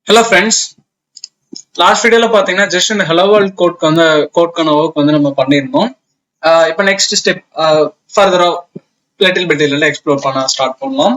Hello friends. Last வீடியோல பாத்தீங்கன்னா just இந்த ஹலோ வேர்ல்ட் கோட்கான ஒர்க் வந்து நம்ம பண்ணியிருந்தோம். இப்போ நெக்ஸ்ட் ஸ்டெப் ஃபர்தரா லிட்டில் பிட் இல்ல எக்ஸ்ப்ளோர் பண்ண ஸ்டார்ட் பண்ணலாம்.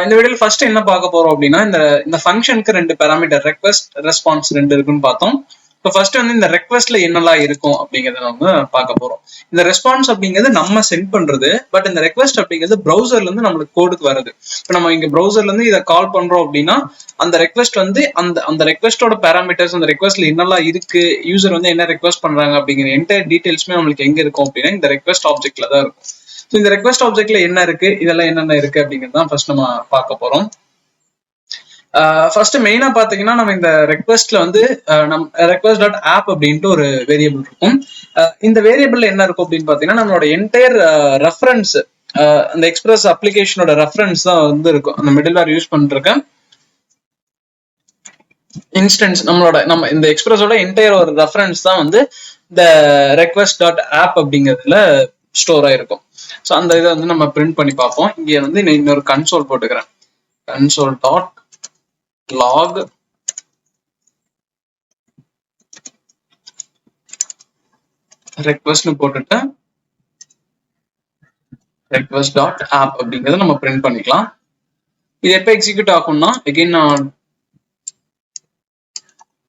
இந்த வீடியோல ஃபர்ஸ்ட் என்ன பார்க்க போறோம் அப்படின்னா இந்த ஃபங்க்ஷனுக்கு ரெண்டு பேராமீட்டர் ரெக்வெஸ்ட் ரெஸ்பான்ஸ் ரெண்டு இருக்குன்னு பார்த்தோம். இப்போ ஃபர்ஸ்ட் வந்து இந்த ரெக்வெஸ்ட்ல என்னெல்லாம் இருக்கும் அப்படிங்கறத நம்ம பார்க்க போறோம். இந்த ரெஸ்பான்ஸ் அப்படிங்கிறது நம்ம சென்ட் பண்றது, பட் இந்த ரெக்வெஸ்ட் அப்படிங்கிறது ப்ரௌசர்ல இருந்து நம்மளுக்கு கோடுக்கு வருது. இப்போ நம்ம இங்க ப்ரௌசர்ல இருந்து இதை கால் பண்றோம் அப்படின்னா அந்த ரெக்வெஸ்ட் வந்து அந்த ரெக்வெஸ்டோட பேராமீட்டர்ஸ் அந்த ரெக்வெஸ்ட்ல என்னெல்லாம் இருக்கு, யூசர் வந்து என்ன ரெக்வெஸ்ட் பண்றாங்க அப்படிங்கிற என்டையர் டீடைல்ஸ்மே நம்மளுக்கு எங்க இருக்கும் அப்படின்னா இந்த ரெக்வெஸ்ட் ஆப்ஜெக்ட்ல தான் இருக்கும். ஸோ இந்த ரெக்வெஸ்ட் ஆப்ஜெக்ட்ல என்ன இருக்கு, இதெல்லாம் என்னென்ன இருக்கு அப்படிங்கிறது தான் ஃபர்ஸ்ட் நம்ம பார்க்க போறோம். ஃபர்ஸ்ட் மெயினா பாத்தீங்கன்னா நம்ம இந்த ரெக்வெஸ்ட்ல வந்து நம்ம ரெக்வெஸ்ட் டாட் ஆப் அப்படின்ட்டு ஒரு வேரியபிள் இருக்கும். இந்த வேரியபிள்ல என்ன இருக்கும் அப்படின்னு பாத்தீங்கன்னா நம்மளோட என்டையர் ரெஃபரன்ஸ், அந்த எக்ஸ்பிரஸ் அப்ளிகேஷனோட ரெஃபரன்ஸ் தான் வந்து இருக்கும். அந்த மிடில் வேர் யூஸ் பண்ணிருக்க இன்ஸ்டன்ஸ் நம்ம இந்த எக்ஸ்பிரஸோட என்டையர் ஒரு ரெஃபரன்ஸ் தான் வந்து இந்த ரெக்வெஸ்ட் டாட் ஆப் அப்படிங்கிறதுல ஸ்டோர் ஆயிருக்கும். ஸோ அந்த இதை வந்து நம்ம பிரிண்ட் பண்ணி பார்ப்போம். இங்க வந்து இன்னொரு கன்சோல் போட்டுக்கிறேன். கன்சோல் டாட் லாக் ரெக்வெஸ்ட் போட்டுட்டு ரெக்வெஸ்ட் டாட் ஆப் அப்படிங்கறத நம்ம பிரிண்ட் பண்ணிக்கலாம். இது எப்ப எக்ஸிக்யூட் ஆகும்னா அகைன் நான்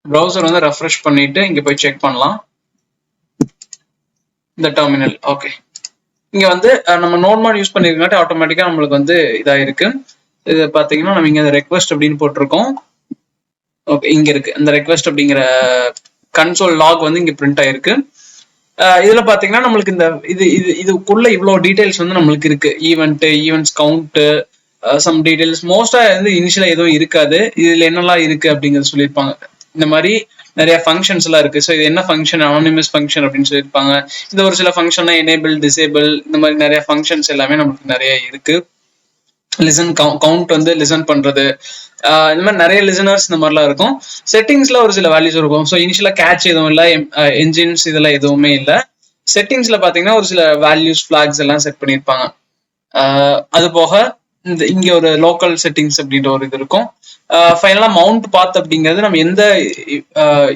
ப்ரௌசர் வந்து ரெஃப்ரெஷ் பண்ணிட்டு இங்க போய் செக் பண்ணலாம். இந்த டெர்மினல் ஓகே, இங்க வந்து நம்ம நோட் மாட் யூஸ் பண்ணிருக்காட்டி ஆட்டோமேட்டிக்கா நம்மளுக்கு வந்து இதா இருக்கு. இது பாத்தீங்கன்னா நம்ம இங்க ரெக்வெஸ்ட் அப்படின்னு போட்டிருக்கோம். ஓகே, இங்க இருக்கு இந்த ரெக்வெஸ்ட் அப்படிங்கிற கன்சோல் லாக் வந்து இங்க பிரிண்ட் ஆயிருக்கு. இதுல பாத்தீங்கன்னா நம்மளுக்கு இந்த இதுக்குள்ள இவ்வளவு டீடைல்ஸ் வந்து நம்மளுக்கு இருக்கு. ஈவெண்ட்ஸ் கவுண்ட், சம் டீடைல்ஸ் மோஸ்டா வந்து இனிஷியலா எதுவும் இருக்காது. இதுல என்னெல்லாம் இருக்கு அப்படிங்கறது சொல்லியிருப்பாங்க. இந்த மாதிரி நிறைய ஃபங்க்ஷன்ஸ் எல்லாம் இருக்கு. ஸோ இது என்ன ஃபங்க்ஷன், அனானிமஸ் ஃபங்க்ஷன் அப்படின்னு சொல்லியிருப்பாங்க. இந்த ஒரு சில ஃபங்க்ஷன்ல எனேபிள், டிசேபிள், இந்த மாதிரி நிறைய ஃபங்க்ஷன்ஸ் எல்லாமே நமக்கு நிறைய இருக்கு. லிசன் கவுண்ட் வந்து லிசன் பண்றது, இந்த மாதிரி நிறைய லிசனர்ஸ் இந்த மாதிரிலாம் இருக்கும். செட்டிங்ஸ்ல ஒரு சில வேல்யூஸ் இருக்கும். ஸோ இனிஷியலா கேட்ச் எதுவும் இல்லை, என்ஜின்ஸ் இதெல்லாம் எதுவுமே இல்லை. செட்டிங்ஸ்ல பாத்தீங்கன்னா ஒரு சில வேல்யூஸ் ஃபிளாக்ஸ் எல்லாம் செட் பண்ணியிருப்பாங்க. அது போக இங்க ஒரு லோக்கல் செட்டிங்ஸ் அப்படின்ற ஒரு இது இருக்கும். ஃபைனலா மவுண்ட் பாத் அப்படிங்கிறது நம்ம எந்த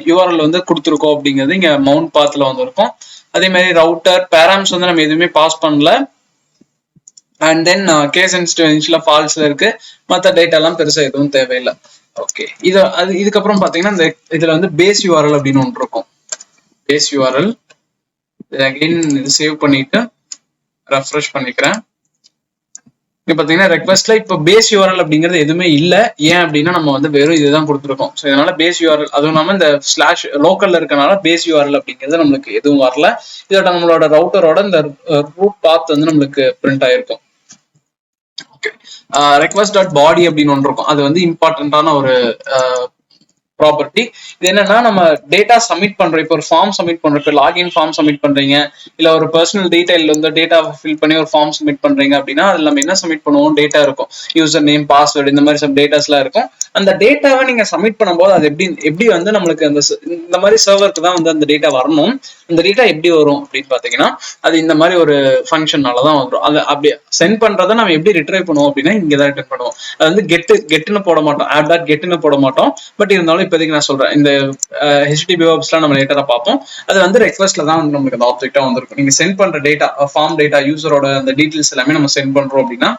யூஆர்எல் வந்து கொடுத்துருக்கோம் அப்படிங்கிறது இங்க மவுண்ட் பாத்ல வந்து இருக்கும். அதே மாதிரி ரவுட்டர் பேராம்ஸ் வந்து நம்ம எதுவுமே பாஸ் பண்ணல. அண்ட் தென் கேஸ் இன்ஸ்டன்ஸ்ல ஃபால்ஸ்ல இருக்கு. மற்ற டேட்டா எல்லாம் பெருசா எதுவும் தேவையில்லை. ஓகே, இதுக்கப்புறம் பாத்தீங்கன்னா இந்த இதுல வந்து பேஸ் யூஆர்எல் அப்படின்னு ஒன்று இருக்கும். பேஸ் யூஆர்எல் அகைன் இது சேவ் பண்ணிட்டு ரெஃப்ரெஷ் பண்ணிக்கிறேன். இங்க பாத்தீங்கன்னா ரெக்வெஸ்ட்ல இப்ப பேஸ் யூஆர்எல் அப்படிங்கிறது எதுவுமே இல்ல. ஏன் அப்படின்னா நம்ம வந்து வெறும் இதுதான் கொடுத்துருக்கோம். ஸோ இதனால பேஸ் யூஆர்எல், அதுவும் இல்லாம இந்த ஸ்லாஷ் லோக்கல்ல இருக்கனால பேஸ் யூஆர்எல் அப்படிங்கிறது நம்மளுக்கு எதுவும் வரல. இதோட நம்மளோட ரவுட்டரோட இந்த ரூட் பாத் வந்து நம்மளுக்கு பிரிண்ட் ஆயிருக்கும். ரெக்வெஸ்ட் டாட் பாடி அப்படின்னு ஒன்று இருக்கும். அது வந்து இம்பார்ட்டன்டான ஒரு ப்ராப்பர்ட்டி. இது என்னன்னா நம்ம டேட்டா சப்மிட் பண்றோம். இப்போ ஒரு ஃபார்ம் சப்மிட் பண்றோம். இப்போ லாகின் ஃபார்ம் சப்மிட் பண்றீங்க, இல்ல ஒரு பர்சனல் டீடைல் வந்து டேட்டா ஃபில் பண்ணி ஒரு ஃபார்ம் சப்மிட் பண்றீங்க அப்படின்னா அதுல நம்ம என்ன சப்மிட் பண்ணுவோம், டேட்டா இருக்கும். யூசர் நேம், பாஸ்வேர்டு, இந்த மாதிரி சம் டேட்டாஸ் எல்லாம் இருக்கும். அந்த டேட்டாவை நீங்க சப்மிட் பண்ணும்போது அது எப்படி வந்து நம்மளுக்கு இந்த மாதிரி சர்வருக்கு தான் வந்து அந்த டேட்டா வரணும். அந்த டேட்டா எப்படி வரும் அப்படின்னு பாத்தீங்கன்னா அது இந்த மாதிரி ஒரு ஃபங்க்ஷனாலதான் வரும். அது அப்படி சென்ட் பண்றதை நம்ம எப்படி ரிட்ரைவ் பண்ணுவோம் அப்படின்னா இங்கதான் ரிட்டர்ன் பண்ணுவோம். அது வந்து கெட்டுன்னு போட மாட்டோம், ஆப் டாட் கெட்டுன்னு போட மாட்டோம். பட் இருந்தாலும் இப்போதைக்கு நான் சொல்றேன், இந்த ஹெச்டிபி வெப்ஸ்லாம் நம்ம லேட்டரா பார்ப்போம். அது வந்து ரெக்வெஸ்ட்ல தான் வந்து நமக்கு அந்த ஆப்ஜெக்டா வந்திருக்கும். நீங்க சென்ட் பண்ற டேட்டா, ஃபார்ம் டேட்டா, யூசரோட அந்த டீடைல்ஸ் எல்லாமே நம்ம சென்ட் பண்றோம் அப்படின்னா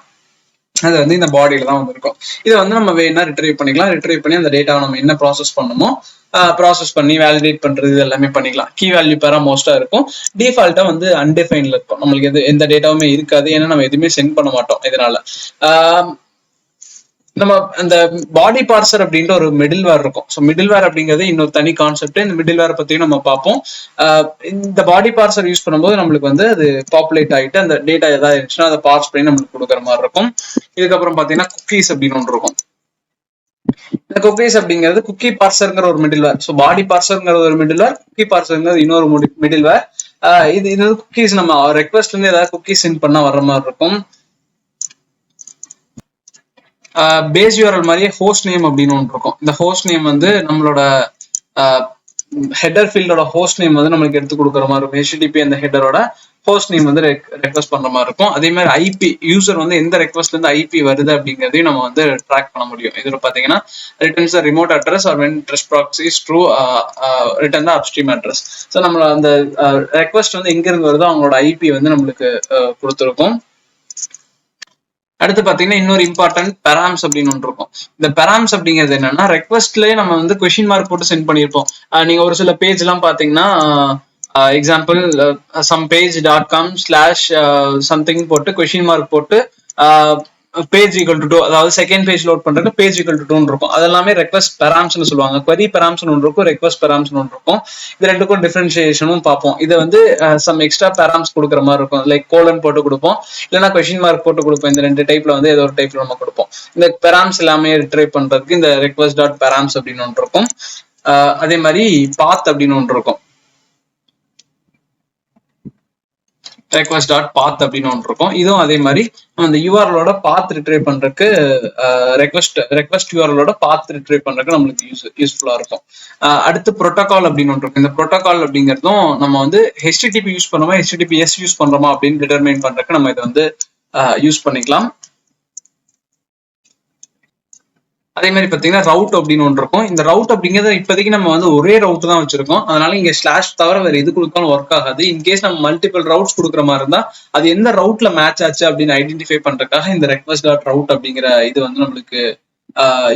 அது வந்து இந்த பாடியில தான் வந்திருக்கும். இதை வந்து நம்ம வேணா ரிட்ரைவ் பண்ணிக்கலாம். ரிட்ரைவ் பண்ணி அந்த டேட்டாவை நம்ம என்ன ப்ராசஸ் பண்ணுமோ ப்ராசஸ் பண்ணி வேலிடேட் பண்றது எல்லாமே பண்ணிக்கலாம். கீ வேல்யூ பேரா மோஸ்டா இருக்கும். டிஃபால்ட்டா வந்து அன்டிஃபைன்ல இருக்கும். நம்மளுக்கு எந்த டேட்டாவுமே இருக்காது. ஏன்னா நம்ம எதுவுமே சென்ட் பண்ண மாட்டோம். இதனால நம்ம அந்த பாடி பார்சர் அப்படின்ற ஒரு மிடில் வேர் இருக்கும். ஸோ மிடில் வேர் அப்படிங்கிறது இன்னொரு தனி கான்செப்ட். இந்த மிடில் வேர் பத்தியும் நம்ம பார்ப்போம். இந்த பாடி பார்சர் யூஸ் பண்ணும்போது நம்மளுக்கு வந்து அது பாப்புலேட் ஆகிட்டு அந்த டேட்டா ஏதாவது இருந்துச்சுன்னா அதை பார்ஸ் பண்ணி நம்மளுக்கு கொடுக்குற மாதிரி இருக்கும். இதுக்கப்புறம் பாத்தீங்கன்னா குக்கீஸ் அப்படின்னு ஒன்று இருக்கும். இந்த குக்கீஸ் அப்படிங்கிறது குக்கி பார்சர்ங்கிற ஒரு மிடில் வேர். ஸோ பாடி பார்சர்ங்கிற ஒரு மிடில் வேர், குக்கி பார்சர்ங்கிறது இன்னொரு மிடில் வேர். இது குக்கீஸ் நம்ம ரெக்வெஸ்ட்ல இருந்து ஏதாவது குக்கீஸ் சென்ட் பண்ணா வர்ற மாதிரி இருக்கும். பேஸ் யூஆர்எல் மாதிரியே ஹோஸ்ட் நேம் அப்படின்னு ஒன்று இருக்கும். இந்த ஹோஸ்ட் நேம் வந்து நம்மளோட ஹெடர் ஃபீல்டோட ஹோஸ்ட் நேம் வந்து நம்மளுக்கு எடுத்து கொடுக்குற மாதிரி இருக்கும். ஹெச்டிடிபி அந்த ஹெடரோட ஹோஸ்ட் நேம் வந்து ரெக்வஸ்ட் பண்ற மாதிரி இருக்கும். அதே மாதிரி ஐபி யூசர் வந்து எந்த ரெக்வஸ்ட்ல இருந்து ஐபி வருது அப்படிங்கிறதையும் நம்ம வந்து ட்ராக் பண்ண முடியும். இதுல பாத்தீங்கன்னா returns remote address or when trust proxy is true return the upstream address. So நம்ம அந்த ரெக்வஸ்ட் வந்து எங்க இருந்து வருதோ அவங்களோட ஐபி வந்து நம்மளுக்கு கொடுத்துருக்கும். அடுத்து பாத்தீங்கன்னா இன்னொரு இம்பார்ட்டன்ட் பெராம்ஸ் அப்படின்னு ஒன்று இருக்கும். இந்த பெராம்ஸ் அப்படிங்கிறது என்னன்னா ரெக்வஸ்ட்லயே நம்ம வந்து கொஸ்டின் மார்க் போட்டு சென்ட் பண்ணியிருப்போம். நீங்க ஒரு சில பேஜ் எல்லாம் பாத்தீங்கன்னா எக்ஸாம்பிள் some page.com/something போட்டு கொஸ்டின் மார்க் போட்டு பேஜ் ஈக்குவல் டு 2, அதாவது செகண்ட் பேஜ் லோட் பண்றது பேஜ் ஈக்குவல் டு 2 இருக்கும். அதெல்லாமே ரெக்வஸ்ட் பெராம்ஸ்னு சொல்லுவாங்க. query பெராம்ஸ் ஒன்று இருக்கும், ரெக்வஸ்ட் பெராம்ஸ் ஒன்று இருக்கும். இது ரெண்டுக்கும் டிஃபரன்ஷியேஷனும் பார்ப்போம். இது வந்து சம் எக்ஸ்ட்ரா பெராம்ஸ் கொடுக்குற மாதிரி இருக்கும். லைக் கோலன் போட்டு கொடுப்போம், இல்லைன்னா கொஸ்டின் மார்க் போட்டு கொடுப்போம். இந்த ரெண்டு டைப்ல வந்து ஏதோ ஒரு டைப்ல நம்ம கொடுப்போம். இந்த பெராம்ஸ் எல்லாமே ரிட்ரைவ் பண்றதுக்கு இந்த ரெக்வஸ்ட் டாட் பெராம்ஸ் அப்படின்னு ஒன்று இருக்கும். அதே மாதிரி பாத் அப்படின்னு ஒன்று இருக்கும். ரெக்வஸ்ட் டாட் பாத் அப்படின்னு ஒன்று இருக்கும். இதுவும் அதே மாதிரி அந்த யூஆர்எலோட பாத் ரிட்ரைவ் பண்றதுக்கு ரெக்வஸ்ட் யூஆர்எலோட பாத் ரிட்ரைவ் பண்றதுக்கு நம்மளுக்கு யூஸ்ஃபுல்லா இருக்கும். அடுத்து ப்ரோட்டோகால் அப்படின்னு ஒன்று இருக்கும். இந்த ப்ரோட்டோகால் அப்படிங்கிறதும் நம்ம வந்து HTTP யூஸ் பண்ணுறோமா HTTPS யூஸ் பண்றோமா அப்படின்னு டிட்டர்மைன் பண்றதுக்கு நம்ம இதை வந்து யூஸ் பண்ணிக்கலாம். அதே மாதிரி பாத்தீங்கன்னா ரவுட் அப்படின்னு ஒன்று இருக்கும். இந்த ரவுட் அப்படிங்கிறது இப்போதைக்கு நம்ம வந்து ஒரே ரவுட் தான் வச்சிருக்கோம். அதனால இங்க ஸ்லாஷ் தவிர வேற எது கொடுத்தாலும் ஒர்க் ஆகாது. இன்கேஸ் நம்ம மல்டிபிள் ரவுட்ஸ் கொடுக்குற மாதிரி இருந்தா அது எந்த ரவுட்ல மேட்ச் ஆச்சு அப்படின்னு ஐடென்டிஃபை பண்றதுக்காக இந்த ரெக்வஸ்ட் டாட் ரவுட் அப்படிங்கிற இது வந்து நம்மளுக்கு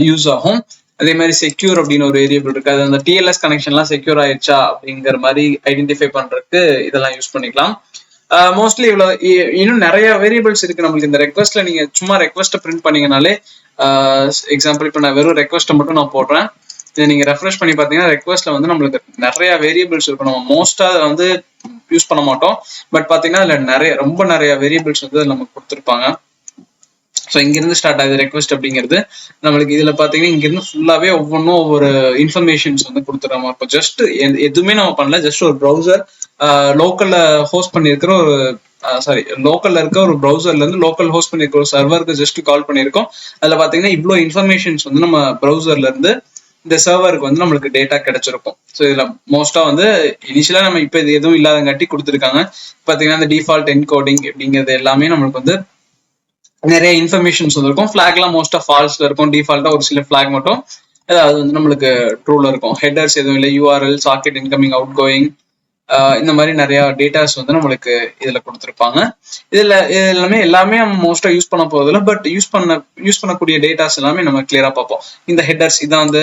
யூஸ் ஆகும். அதே மாதிரி செக்யூர் அப்படின்னு ஒரு வேரியபிள் இருக்கு. அது அந்த TLS கனெக்ஷன்லாம் செக்யூர் ஆயிடுச்சா அப்படிங்கிற மாதிரி ஐடென்டிஃபை பண்றதுக்கு இதெல்லாம் யூஸ் பண்ணிக்கலாம். மோஸ்ட்லி இவ்வளவு இன்னும் நிறைய வேரியபிள்ஸ் இருக்கு நம்மளுக்கு. இந்த ரெக்வஸ்ட்ல நீங்க சும்மா ரெக்வஸ்ட்டை பிரிண்ட் பண்ணீங்கனாலே எக்ஸாம்பிள் இப்போ நான் வெறும் ரெக்வஸ்ட்டை மட்டும் நான் போடுறேன். இதை நீங்க ரெஃப்ரெஷ் பண்ணி பார்த்தீங்கன்னா ரெக்வஸ்ட்ல வந்து நம்மளுக்கு நிறைய வேரியபிள்ஸ் இருக்கும். நம்ம மோஸ்டா வந்து யூஸ் பண்ண மாட்டோம். பட் பாத்தீங்கன்னா அதுல ரொம்ப நிறைய வேரியபிள்ஸ் வந்து நமக்கு கொடுத்துருப்பாங்க. ஸோ இங்கிருந்து ஸ்டார்ட் ஆகுது ரெக்வஸ்ட் அப்படிங்கிறது. நம்மளுக்கு இதுல பாத்தீங்கன்னா இங்கிருந்து ஃபுல்லாவே ஒவ்வொன்றும் ஒவ்வொரு இன்ஃபர்மேஷன்ஸ் வந்து கொடுத்துற மாதிரி இருக்கும். ஜஸ்ட் எதுவுமே நம்ம பண்ணல, ஜஸ்ட் ஒரு ப்ரௌசர் லோக்கல்ல ஹோஸ்ட் பண்ணியிருக்கிற ஒரு லோக்கல்ல இருக்க ஒரு ப்ரௌசர்ல இருந்து லோக்கல் ஹோஸ்ட் பண்ணிருக்க ஒரு சர்வருக்கு ஜஸ்ட் கால் பண்ணிருக்கோம். அதுல பாத்தீங்கன்னா இவ்வளவு இன்ஃபர்மேஷன்ஸ் வந்து நம்ம ப்ரௌசர்ல இருந்து இந்த சர்வருக்கு வந்து நம்மளுக்கு டேட்டா கிடைச்சிருக்கும். ஸோ இதுல மோஸ்டா வந்து இனிஷியலா நம்ம இப்ப இது எதுவும் இல்லாதங்காட்டி கொடுத்துருக்காங்க. பாத்தீங்கன்னா இந்த டிஃபால்ட் என்கோடிங் அப்படிங்கிறது எல்லாமே நம்மளுக்கு வந்து நிறைய இன்ஃபர்மேஷன்ஸ் வந்துருக்கும். ஃபிளாக்லாம் மோஸ்டா ஃபால்ஸ்ல இருக்கும். டிஃபால்ட்டா ஒரு சில ஃபிளாக் மட்டும் அது வந்து நம்மளுக்கு ட்ரூல இருக்கும். ஹெட்டர்ஸ் எதுவும் இல்லை, URL, socket, incoming, out going, இந்த மாதிரி நிறைய டேட்டாஸ் வந்து நம்மளுக்கு இதுல கொடுத்துருப்பாங்க. இதுல எல்லாமே நம்ம மோஸ்டா யூஸ் பண்ண போறதில்ல. பட் யூஸ் பண்ணக்கூடிய டேட்டாஸ் எல்லாமே நம்ம கிளியரா பார்ப்போம். இந்த ஹெட்டர்ஸ் இதான் வந்து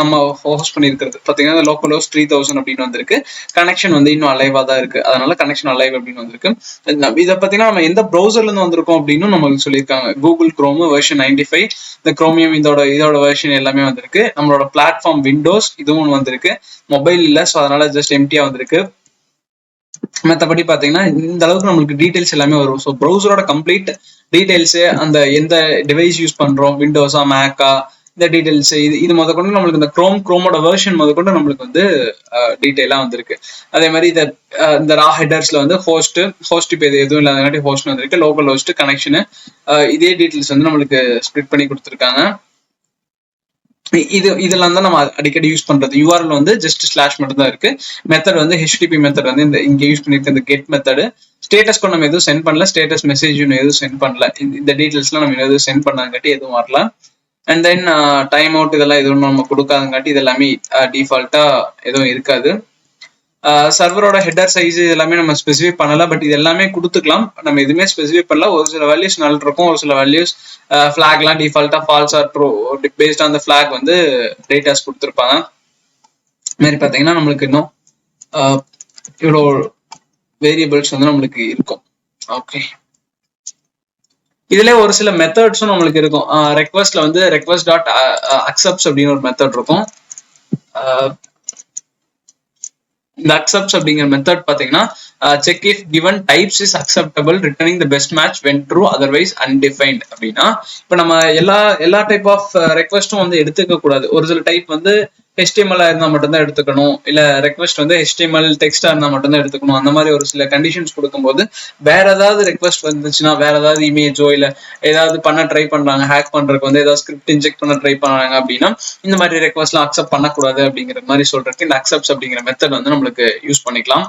நம்ம ஹோஸ்ட் பண்ணிருக்கிறது பாத்தீங்கன்னா லோக்கல் ஹோஸ்ட் 3000 அப்படின்னு வந்திருக்கு. கனெக்ஷன் வந்து இன்னும் அலைவா தான் இருக்கு. அதனால கனெக்ஷன் அலைவ் அப்படின்னு வந்திருக்கு. இதை பாத்தீங்கன்னா நம்ம எந்த ப்ரௌசர்ல இருந்து வந்திருக்கோம் அப்படின்னு நமக்கு சொல்லியிருக்காங்க. கூகுள் குரோம் வெர்ஷன் 95, இந்த குரோமியம் இதோட வெர்ஷன் எல்லாமே வந்திருக்கு. நம்மளோட பிளாட்ஃபார்ம் விண்டோஸ் இதுவும் வந்திருக்கு. மொபைல் இல்ல, ஸோ அதனால ஜஸ்ட் எம்டியா வந்திருக்கு. மற்றபடி பாத்தீங்கன்னா இந்த அளவுக்கு நம்மளுக்கு டீடைல்ஸ் எல்லாமே வரும். ஸோ ப்ரௌசரோட கம்ப்ளீட் டீடைல்ஸ், அந்த எந்த டிவைஸ் யூஸ் பண்றோம், விண்டோஸா மேக்கா, இந்த டீடைல்ஸ் இது முதற்கொண்டு நம்மளுக்கு இந்த குரோமோட வெர்ஷன் முதற்கொண்டு நம்மளுக்கு வந்து டீடைலா வந்திருக்கு. அதே மாதிரி இந்த ரா ஹெட்டர்ஸ்ல வந்து ஹோஸ்ட் இப்போ இது எதுவும் இல்லாதங்காட்டி ஹோஸ்ட் வந்திருக்கு. லோக்கல் ஹோஸ்ட், கனெக்ஷனு, இதே டீடைல்ஸ் வந்து நம்மளுக்கு ஸ்ப்ளிட் பண்ணி கொடுத்துருக்காங்க. இதெல்லாம் தான் நம்ம அடிக்கடி யூஸ் பண்றது. யூஆர்எல் வந்து ஜஸ்ட் ஸ்லாஷ் மட்டும் தான் இருக்கு. மெத்தட் வந்து HTTP மெத்தட் வந்து இங்க யூஸ் பண்ணிருக்க இந்த கெட் மெத்தட். ஸ்டேட்டஸ் கூட நம்ம எதுவும் சென்ட் பண்ணல, ஸ்டேட்டஸ் மெசேஜ் எதுவும் சென்ட் பண்ணல. இந்த டீடைல்ஸ்லாம் நம்ம எதுவும் சென்ட் பண்ணாங்காட்டி எதுவும் வரல. அண்ட் தென் டைம் அவுட் இதெல்லாம் எதுவும் நம்ம கொடுக்காதங்காட்டி இது எல்லாமே டிஃபால்ட்டா எதுவும் இருக்காது. சர்வரோட ஹெட்டர் சைஸ் எல்லாமே நம்ம ஸ்பெசிஃபை பண்ணல. பட் இது எல்லாமே கொடுத்துக்கலாம், நம்ம எதுவுமே ஸ்பெசிஃபை பண்ணல. ஒரு சில வேல்யூஸ் நல்ல இருக்கும், ஒரு சில வேல்யூஸ் ஃபிளாக்லாம் டிஃபால்ட்டா false or true based on the flag வந்து டேட்டாஸ் கொடுத்துருப்பாங்க. மாதிரி பாத்தீங்கன்னா நம்மளுக்கு இன்னும் இவ்வளோ வேரியபிள்ஸ் வந்து நம்மளுக்கு இருக்கும். ஓகே, இதுல ஒரு சில மெத்தட்ஸும் நம்மளுக்கு இருக்கும். ரெக்வஸ்ட்ல வந்து ரெக்வஸ்ட் டாட் அக்செப்ட்ஸ் அப்படின்னு ஒரு மெத்தட் இருக்கும். இந்த அக்செப்ட்ஸ் அப்படிங்கிற மெத்தட் பாத்தீங்கன்னா check if given types is acceptable returning the best match when true otherwise undefined அப்படின்னா, இப்போ நம்ம எல்லா டைப் ஆஃப் ரெக்வஸ்ட்டும் வந்து எடுத்துக்க கூடாது. ஒரு சில டைப் வந்து HTML இருந்தா மட்டும்தான் எடுத்துக்கணும், இல்ல ரெக்வஸ்ட் வந்து HTML டெக்ஸ்டா இருந்தா மட்டும்தான் எடுத்துக்கணும். அந்த மாதிரி ஒரு சில கண்டிஷன்ஸ் கொடுக்கும்போது வேற ஏதாவது ரெக்வஸ்ட் வந்துச்சுன்னா, வேற ஏதாவது இமேஜோ இல்ல ஏதாவது பண்ண ட்ரை பண்றாங்க, ஹேக் பண்றதுக்கு வந்து ஏதாவது ஸ்கிரிப்ட் இன்ஜெக்ட் பண்ண ட்ரை பண்றாங்க அப்படின்னா இந்த மாதிரி ரெக்வஸ்ட் எல்லாம் அக்செப்ட் பண்ணக்கூடாது அப்படிங்கிற மாதிரி சொல்றதுக்கு இந்த அக்செப்ட்ஸ் அப்படிங்கிற மெத்தட் வந்து நம்மளுக்கு யூஸ் பண்ணிக்கலாம்.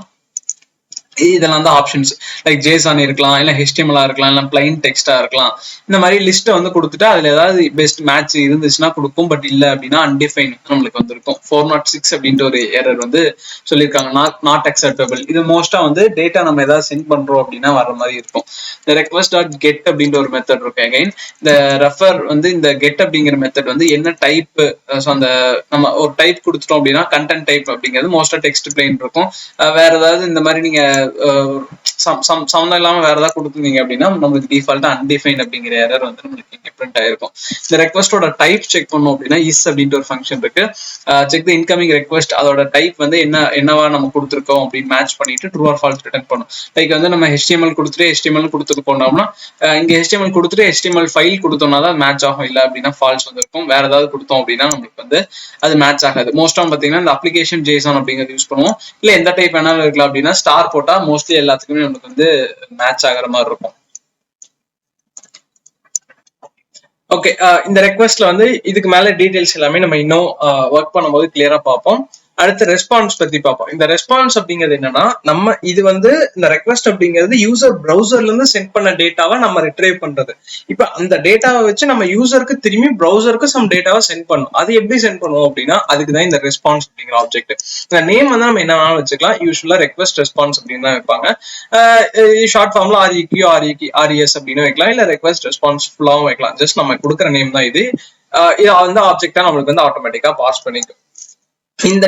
இதெல்லாம் தான் ஆப்ஷன்ஸ். லைக் ஜேசான் இருக்கலாம், இல்ல HTML இருக்கலாம், இல்ல பிளைன் டெக்ஸ்டா இருக்கலாம். இந்த மாதிரி லிஸ்ட்டை வந்து கொடுத்துட்டு அதுல ஏதாவது பெஸ்ட் மேட்ச் இருந்துச்சுன்னா கொடுக்கும். பட் இல்ல அப்படின்னா அன்டிஃபைன் நம்மளுக்கு வந்திருக்கும். 406 அப்படின்ற ஒரு எரர் வந்து சொல்லியிருக்காங்க, நாட் அக்செப்டபிள். இது மோஸ்டா வந்து டேட்டா நம்ம ஏதாவது சென்ட் பண்றோம் அப்படின்னா வர மாதிரி இருக்கும். இந்த ரெக்வஸ்ட் டாட் கெட் அப்படின்ற ஒரு மெத்தட் இருக்கு. அகைன் இந்த ரெஃபர் வந்து இந்த கெட் அப்படிங்கிற மெத்தட் வந்து என்ன டைப், அந்த நம்ம ஒரு டைப் கொடுத்துட்டோம் அப்படின்னா கண்டென்ட் டைப் அப்படிங்கிறது மோஸ்டா டெக்ஸ்ட் பிளைன் இருக்கும். வேற ஏதாவது இந்த மாதிரி நீங்க சம்மந்தம் இல்லாம வேற ஏதாவது கொடுத்துருந்தீங்க அப்படின்னா நம்மளுக்கு டிஃபால்ட்டா அன்டிஃபைன் அப்படிங்கிற எரர் வந்து நம்மளுக்கு டிஃபரெண்ட் ஆயிருக்கும். இந்த ரெக்வஸ்டோட டைப் செக் பண்ணோம் அப்படின்னா இஸ் அப்படின்ற ஒரு ஃபங்க்ஷன் இருக்கு. செக் த இன்கமிங் ரெக்வஸ்ட், அதோட டைப் வந்து என்னவா நம்ம கொடுத்துருக்கோம் அப்படின்னு மேட்ச் பண்ணிட்டு ட்ரூ ஆர் ஃபால்ஸ் ரிட்டர்ன் பண்ணும். லைக் வந்து நம்ம HTML கொடுத்துட்டு HTML கொடுத்துருக்கோம்னா இங்க HTML கொடுத்துட்டு HTML ஃபைல் கொடுத்தோம்னா தான் மேட்ச் ஆகும். இல்லை அப்படின்னா ஃபால்ஸ் வந்திருக்கும். வேற ஏதாவது கொடுத்தோம் அப்படின்னா நம்மளுக்கு வந்து அது மேட்ச் ஆகாது. மோஸ்டா பாத்தீங்கன்னா இந்த அப்ளிகேஷன் ஜேசான் அப்படிங்கிறது யூஸ் பண்ணுவோம். இல்ல எந்த டைப் வேணாலும் இருக்கலாம். அப்படின்னா ஸ்டார் போட்டா மோஸ்ட்லி எல்லாத்துக்குமே நமக்கு வந்து மேட்ச் ஆகிற மாதிரி இருக்கும். ஓகே, இந்த ரெக்வஸ்ட்ல வந்து இதுக்கு மேல டீடைல்ஸ் எல்லாமே நம்ம இன்னும் ஒர்க் பண்ணும்போது கிளியரா பார்ப்போம். அடுத்து ரெஸ்பான்ஸ் பத்தி பார்ப்போம். இந்த ரெஸ்பான்ஸ் அப்படிங்கிறது என்னன்னா, நம்ம இது வந்து இந்த ரெக்வஸ்ட் அப்படிங்கிறது யூசர் பிரவுசர்ல இருந்து சென்ட் பண்ண டேட்டாவை நம்ம ரிட்ரைவ் பண்றது. இப்ப அந்த டேட்டாவை வச்சு நம்ம யூசருக்கு திரும்பி பிரவுசருக்கு சம் டேட்டாவை சென்ட் பண்ணும். அது எப்படி சென்ட் பண்ணுவோம் அப்படின்னா அதுக்கு தான் இந்த ரெஸ்பான்ஸ் அப்படிங்கிற ஆப்ஜெக்ட். இந்த நேம் வந்து நம்ம என்ன வேணாலும் வச்சுக்கலாம். யூஸ்வலா ரெக்வஸ்ட் ரெஸ்பான்ஸ் அப்படின்னு தான் வைப்பாங்க. ஷார்ட் ஃபார்ம்ல RES அப்படின்னு வைக்கலாம், இல்ல ரெக்வஸ்ட் ரெஸ்பான்ஸ் ஃபுல்லாவும் வைக்கலாம். ஜஸ்ட் நம்ம கொடுக்குற நேம் தான் இது. இது வந்து ஆப்ஜெக்டா நம்மளுக்கு வந்து ஆட்டோமேட்டிக்கா பாஸ் பண்ணிக்கும். இந்த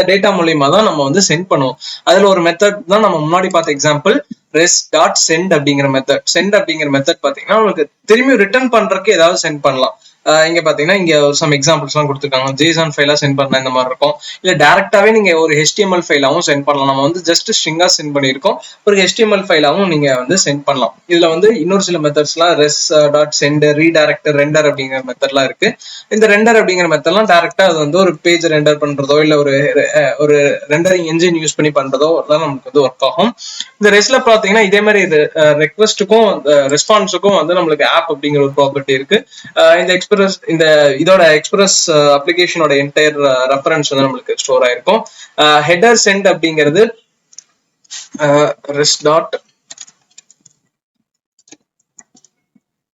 டேட்டா மூலியமா தான் நம்ம வந்து சென்ட் பண்ணுவோம். அதுல ஒரு மெத்தட் தான் நம்ம முன்னாடி பார்த்த எக்ஸாம்பிள், res.send அப்படிங்கிற மெத்தட். சென்ட் அப்படிங்கிற மெத்தட் பாத்தீங்கன்னா உங்களுக்கு திரும்பி ரிட்டர்ன் பண்றதுக்கு ஏதாவது சென்ட் பண்ணலாம். இங்க பாத்தீங்கன்னா இங்க சம் எக்ஸாம்பிள்ஸ் எல்லாம் கொடுத்துருக்காங்க. ஜேசான் ஃபைலா சென்ட் பண்ணலாம் இந்த மாதிரி இருக்கும். இல்ல டைரக்டாவே நீங்க ஒரு HTML ஃபைலாவும் சென்ட் பண்ணலாம். நம்ம வந்து ஜஸ்ட் ஸ்ட்ரிங்கா சென்ட் பண்ணிருக்கோம். ஒரு HTML ஃபைலாவும் நீங்க வந்து சென்ட் பண்ணலாம். இதுல வந்து இன்னொரு சில மெத்தட்ஸ் எல்லாம் res.send, ரீடைரக்டர், ரெண்டர் அப்படிங்கிற மெத்தட்லாம் இருக்கு. இந்த ரெண்டர் அப்படிங்கிற மெத்தட்லாம் டைரக்டா அது வந்து ஒரு பேஜ் ரெண்டர் பண்றதோ இல்ல ஒரு ரெண்டரிங் என்ஜின் யூஸ் பண்ணி பண்றதோ எல்லாம் நமக்கு வந்து ஒர்க் ஆகும். இந்த ரெஸ்ட்ல பாத்தீங்கன்னா இதே மாதிரி ரெக்வஸ்ட்டுக்கும் ரெஸ்பான்ஸுக்கும் வந்து நம்மளுக்கு ஆப் அப்படிங்கிற ஒரு ப்ராப்பர்ட்டி இருக்கு. இந்த இதோட எக்ஸ்பிரஸ் அப்ளிகேஷனோட என்டையர் ரெஃபரன்ஸ் வந்து நம்மளுக்கு ஸ்டோர் ஆயிருக்கும். ஹெடர் சென்ட் அப்படிங்கிறது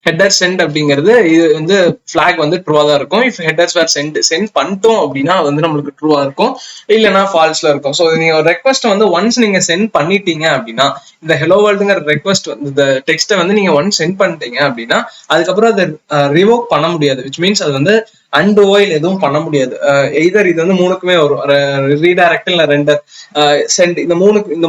ஹெடர் சென்ட் அப்படிங்கிறது இது வந்து ஃபிளாக் வந்து ட்ரூவா தான் இருக்கும். இஃப் ஹெடர்ஸ் வேர் சென்ட் பண்ணிட்டோம் அப்படின்னா வந்து நம்மளுக்கு ட்ரூவா இருக்கும், இல்லைன்னா ஃபால்ஸ்ல இருக்கும். ஸோ நீங்க ஒரு ரெக்வஸ்ட் வந்து ஒன்ஸ் நீங்க சென்ட் பண்ணிட்டீங்க அப்படின்னா, இந்த ஹெலோ வேர்ல்டுங்கிற ரெக்வஸ்ட் வந்து இந்த டெக்ஸ்ட்டை வந்து நீங்க ஒன்ஸ் சென்ட் பண்ணிட்டீங்க அப்படின்னா அதுக்கப்புறம் அதை ரிவோக் பண்ண முடியாது. விச் மீன்ஸ் அது வந்து அன்டுவைல் எதுவும் பண்ண முடியாது. எய்தர் இது வந்து மூணுக்குமே வரும், ரீடைரக்ட் இல்ல ரெண்டர் சென்ட். இந்த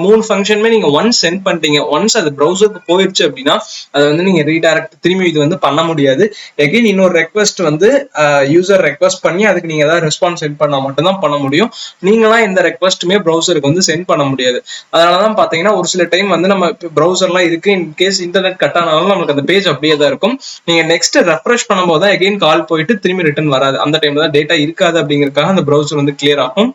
மூணு ஃபங்க்ஷனுமே நீங்க ஒன்ஸ் சென்ட் பண்ணிட்டீங்க, ஒன்ஸ் அது ப்ரௌசருக்கு போயிடுச்சு அப்படின்னா அதை வந்து நீங்க ரீடைரக்ட் திரும்பி இது வந்து பண்ண முடியாது. எகைன் இன்னொரு ரெக்வஸ்ட் வந்து யூசர் ரெக்வஸ்ட் பண்ணி அதுக்கு நீங்க ஏதாவது ரெஸ்பான்ஸ் சென்ட் பண்ணா மட்டும்தான் பண்ண முடியும். நீங்களாம் எந்த ரெக்வஸ்ட்டுமே ப்ரௌசருக்கு வந்து சென்ட் பண்ண முடியாது. அதனாலதான் பாத்தீங்கன்னா ஒரு சில டைம் வந்து நம்ம ப்ரௌசர்லாம் இருக்கு, இன் கேஸ் இன்டர்நெட் கட் ஆனாலும் நமக்கு அந்த பேஜ் அப்படியே தான் இருக்கும். நீங்க நெக்ஸ்ட் ரெஃப்ரெஷ் பண்ணும்போது தான் எகைன் கால் போயிட்டு திரும்பி ரிட்டர்ன் வராது. அந்த டைம்ல தான் டேட்டா இருக்காது அப்படிங்கறதுக்காக அந்த ப்ரௌசர் வந்து கிளியர் ஆகும்.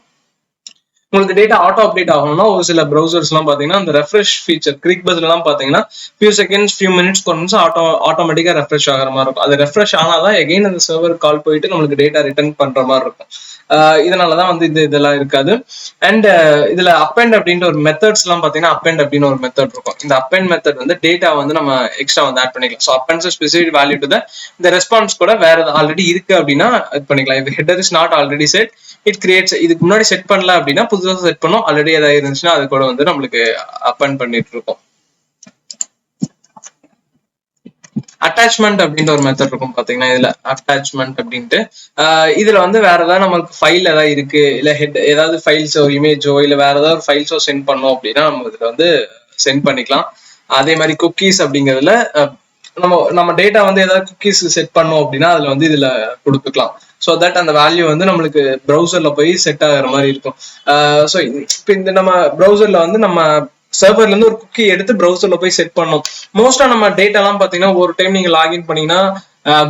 உங்களுக்கு டேட்டா ஆட்டோ அப்டேட் ஆகணும்னா ஒரு சில ப்ரௌசர்ஸ் எல்லாம் பாத்தீங்கன்னா அந்த ரெஃப்ரெஷ் ஃபீச்சர் கிரிக் பஸ்ல எல்லாம் பாத்தீங்கன்னா ஃபியூ மினிட்ஸ் கொஞ்சம் ஆட்டோமேட்டிக்கா ரெஃப்ரெஷ் ஆகிற மாதிரி இருக்கும். அது ரெஃப்ரெஷ் ஆனாதான் எகைன் அந்த சர்வர் கால் போயிட்டு நம்மளுக்கு டேட்டா ரிட்டர்ன் பண்ற மாதிரி இருக்கும். இதனாலதான் வந்து இதெல்லாம் இருக்காது. அண்ட் இதுல அப்பெண்ட் அப்படின்ற ஒரு மெத்தட்ஸ் எல்லாம் பாத்தீங்கன்னா அப்பெண்ட் அப்படின்னு ஒரு மெத்தட் இருக்கும். இந்த அப்பெண்ட் மெத்தட் வந்து டேட்டா வந்து நம்ம எக்ஸ்ட்ரா வந்து ஆட் பண்ணிக்கலாம். So append specific value to இந்த ரெஸ்பான்ஸ் கூட வேற ஆல்ரெடி இருக்கு அப்படின்னா இது பண்ணிக்கலாம். இது header is not already set, it creates. இதுக்கு முன்னாடி செட் பண்ணல அப்படின்னா புதுசாக செட் பண்ணோம். ஆல்ரெடி ஏதாவது இருந்துச்சுன்னா அது கூட வந்து நம்மளுக்கு அப்பெண்ட் பண்ணிட்டு இருக்கோம். அட்டாச்மெண்ட் அப்படின்ற ஒரு மெத்தட் இருக்கும் பாத்தீங்கன்னா இதுல அட்டாச்மெண்ட் அப்படின்ட்டு இதுல வந்து வேற ஏதாவது நம்மளுக்கு ஃபைல் ஏதாவது இருக்கு, இல்ல ஹெட் ஏதாவது ஃபைல்ஸோ இமேஜோ இல்ல வேற ஏதாவது ஃபைல்ஸோ சென்ட் பண்ணோம் அப்படின்னா நம்ம இதுல வந்து சென்ட் பண்ணிக்கலாம். அதே மாதிரி குக்கீஸ் அப்படிங்கிறதுல நம்ம டேட்டா வந்து ஏதாவது குக்கீஸ் செட் பண்ணோம் அப்படின்னா அதுல வந்து இதுல கொடுத்துக்கலாம். ஸோ தட் அந்த வேல்யூ வந்து நம்மளுக்கு ப்ரௌசர்ல போய் செட் ஆகிற மாதிரி இருக்கும். ஸோ இப்போ இந்த நம்ம ப்ரௌசர்ல வந்து நம்ம சர்வர்ல இருந்து ஒரு குக்கி எடுத்து ப்ரௌசர்ல போய் செட் பண்ணோம். மோஸ்டா நம்ம டேட்டா எல்லாம் பாத்தீங்கன்னா ஒரு டைம் நீங்க லாகின் பண்ணீங்கன்னா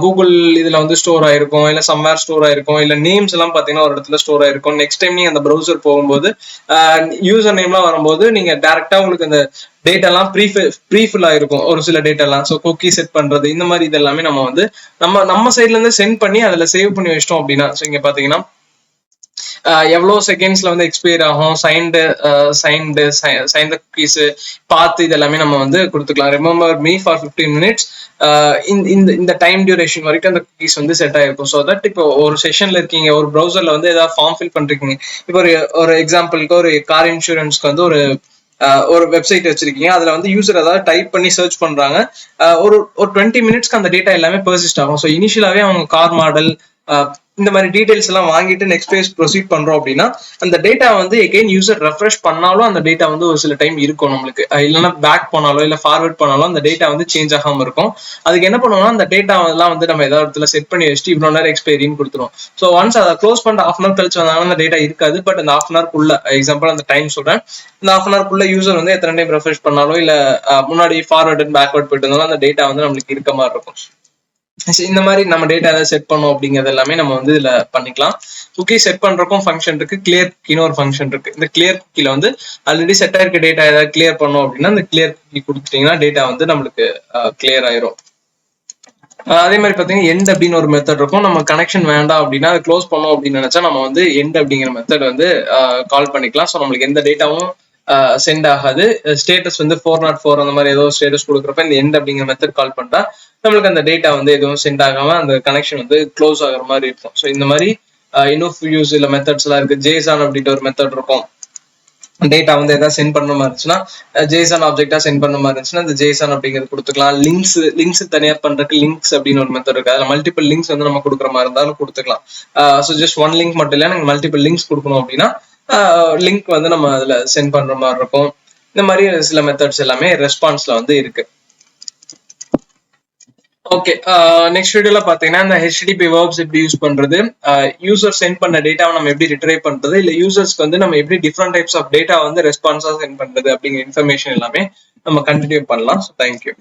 கூகுள் இதுல வந்து ஸ்டோர் ஆயிருக்கும், இல்ல சம்வேர் ஸ்டோர் ஆயிருக்கும், இல்ல நேம்ஸ் எல்லாம் பாத்தீங்கன்னா ஒரு இடத்துல ஸ்டோர் ஆயிருக்கும். நெக்ஸ்ட் டைம் நீங்க அந்த ப்ரௌசர் போகும்போது யூசர் நேம்லாம் வரும்போது நீங்க டைரக்டா உங்களுக்கு அந்த டேட்டா எல்லாம் ப்ரீஃபில் ஆயிருக்கும் ஒரு சில டேட்டா எல்லாம். ஸோ குக்கி செட் பண்றது இந்த மாதிரி இது எல்லாமே நம்ம வந்து நம்ம சைட்ல இருந்து சென்ட் பண்ணி அதுல சேவ் பண்ணி வச்சிட்டோம் அப்படின்னா, ஸோ இங்க பாத்தீங்கன்னா எவ்வளவு செகண்ட்ஸ்ல வந்து எக்ஸ்பயர் ஆகும், சைன்டு குக்கீஸ் பார்த்து இது எல்லாமே நம்ம வந்து கொடுத்துக்கலாம். ரிமெம்பர் மீ ஃபார் 15 minutes இந்த டைம் டியூரேஷன் வரைக்கும் அந்த குக்கீஸ் வந்து செட் ஆயிருக்கும். ஸோ தட் இப்போ ஒரு செஷன்ல இருக்கீங்க, ஒரு ப்ரௌசர்ல வந்து ஏதாவது ஃபார்ம் ஃபில் பண்றீங்க. இப்போ ஒரு எக்ஸாம்பிளுக்கு ஒரு கார் இன்சூரன்ஸ்க்கு வந்து ஒரு வெப்சைட் வச்சிருக்கீங்க. அதுல வந்து யூசர் ஏதாவது டைப் பண்ணி சர்ச் பண்றாங்க. ஒரு 20 minutesக்கு அந்த டேட்டா எல்லாமே பெர்சிஸ்ட் ஆகும். ஸோ இனிஷியலாவே அவங்க கார் மாடல் இந்த மாதிரி டீடைல்ஸ் எல்லாம் வாங்கிட்டு நெக்ஸ்ட் பேஜ் ப்ரொசீட் பண்றோம் அப்படின்னா அந்த டேட்டா வந்து எகைன் யூசர் ரெஃப்ரெஷ் பண்ணாலும் அந்த டேட்டா வந்து ஒரு சில டைம் இருக்கும் நம்மளுக்கு. இல்லைன்னா பேக் பண்ணாலோ இல்ல ஃபார்வர்ட் பண்ணாலும் அந்த டேட்டா வந்து சேஞ்ச் ஆகாம இருக்கும். அதுக்கு என்ன பண்ணுவோம்னா அந்த டேட்டா எல்லாம் வந்து நம்ம ஏதாவது இடத்துல செட் பண்ணி வச்சுட்டு இவ்வளவு நேரம் எக்ஸ்பைரின்னு கொடுத்துரும். ஸோ ஒன்ஸ் அதை க்ளோஸ் பண்ணிட்டு half an hour கழிச்சு வந்தாலும் அந்த டேட்டா இருக்காது. பட் அந்த half an hour குள்ள எக்ஸாம்பிள் அந்த டைம் சொல்றேன், இந்த half an hour குள்ள யூசர் வந்து எத்தனை டைம் ரெஃப்ரெஷ் பண்ணாலும் இல்ல முன்னாடி ஃபார்வர்ட் அண்ட் பேக்வர்ட் போயிட்டு இருந்தாலும் அந்த டேட்டா வந்து நம்மளுக்கு இருக்க மாதிரி இருக்கும். இந்த மாதிரி நம்ம டேட்டா ஏதாவது செட் பண்ணோம் அப்படிங்கிறது எல்லாமே நம்ம வந்து இதுல பண்ணிக்கலாம். குக்கி செட் பண்றதுக்கும் ஃபங்க்ஷன் இருக்கு, கிளியர் குக்கின்னு ஒரு ஃபங்க்ஷன் இருக்கு. இந்த கிளியர் குக்கில வந்து ஆல்ரெடி செட் ஆயிருக்க டேட்டா ஏதாவது கிளியர் பண்ணோம் அப்படின்னா அந்த கிளியர் குக்கி கொடுத்துட்டீங்கன்னா டேட்டா வந்து நம்மளுக்கு கிளியர் ஆயிரும். அதே மாதிரி பாத்தீங்கன்னா எண்ட் அப்படின்னு ஒரு மெத்தட் இருக்கும். நம்ம கனெக்ஷன் வேண்டாம் அப்படின்னா அதை க்ளோஸ் பண்ணோம் அப்படின்னு நினைச்சா நம்ம வந்து எண்ட் அப்படிங்கிற மெத்தட் வந்து கால் பண்ணிக்கலாம். ஸோ நம்மளுக்கு எந்த டேட்டாவும் சென்ட் ஆகாது. ஸ்டேட்டஸ் வந்து 404 அந்த மாதிரி ஏதோ ஸ்டேட்டஸ் கொடுக்குறப்ப இந்த எண்ட் அப்படிங்கிற மெத்தட் கால் பண்ணிட்டா நம்மளுக்கு அந்த டேட்டா வந்து எதுவும் சென்ட் ஆகாம அந்த கனெக்ஷன் வந்து க்ளோஸ் ஆகுற மாதிரி இருக்கும். ஸோ இந்த மாதிரி இன்னும் யூஸ் இல்ல மெத்தட்ஸ் எல்லாம் இருக்கு. ஜேசான் அப்படின்ட்டு ஒரு மெத்தட் இருக்கும். டேட்டா வந்து எதாவது சென்ட் பண்ண மாதிரி இருந்துச்சுன்னா ஜேசான் ஆப்ஜெக்டா சென்ட் பண்ண மாதிரி இருந்துச்சுன்னா அந்த ஜேசான் அப்படிங்கிறது கொடுத்துக்கலாம். லிங்க்ஸ் தனியா பண்றதுக்கு லிங்க்ஸ் அப்படின்னு ஒரு மெத்தட் இருக்கு. அதுல மல்டிபிள் லிங்க்ஸ் வந்து நம்ம கொடுக்குற மாதிரி இருந்தாலும் கொடுத்துக்கலாம். ஸோ ஜஸ்ட் ஒன் லிங்க் மட்டும் இல்ல, எனக்கு மல்டிபிள் லிங்க்ஸ் கொடுக்கணும் அப்படின்னா லிங்க் வந்து நம்ம அதுல சென்ட் பண்ற மாதிரி இருக்கும். இந்த மாதிரி சில மெத்தட்ஸ் எல்லாமே ரெஸ்பான்ஸ்ல வந்து இருக்கு. ஓகே, நெக்ஸ்ட் வீடியோல பாத்தீங்கன்னா இந்த HTTP verbs எப்படி யூஸ் பண்றது, யூசர் சென்ட் பண்ண டேட்டாவை நம்ம எப்படி ரிட்ரைவ் பண்றது, இல்ல யூசர்ஸ்க்கு வந்து நம்ம எப்படி டிஃப்ரெண்ட் டைப்ஸ் ஆஃப் டேட்டா வந்து ரெஸ்பான்ஸா சென்ட் பண்றது அப்படிங்கிற இன்ஃபர்மேஷன் எல்லாமே நம்ம கண்டினியூ பண்ணலாம். So thank you.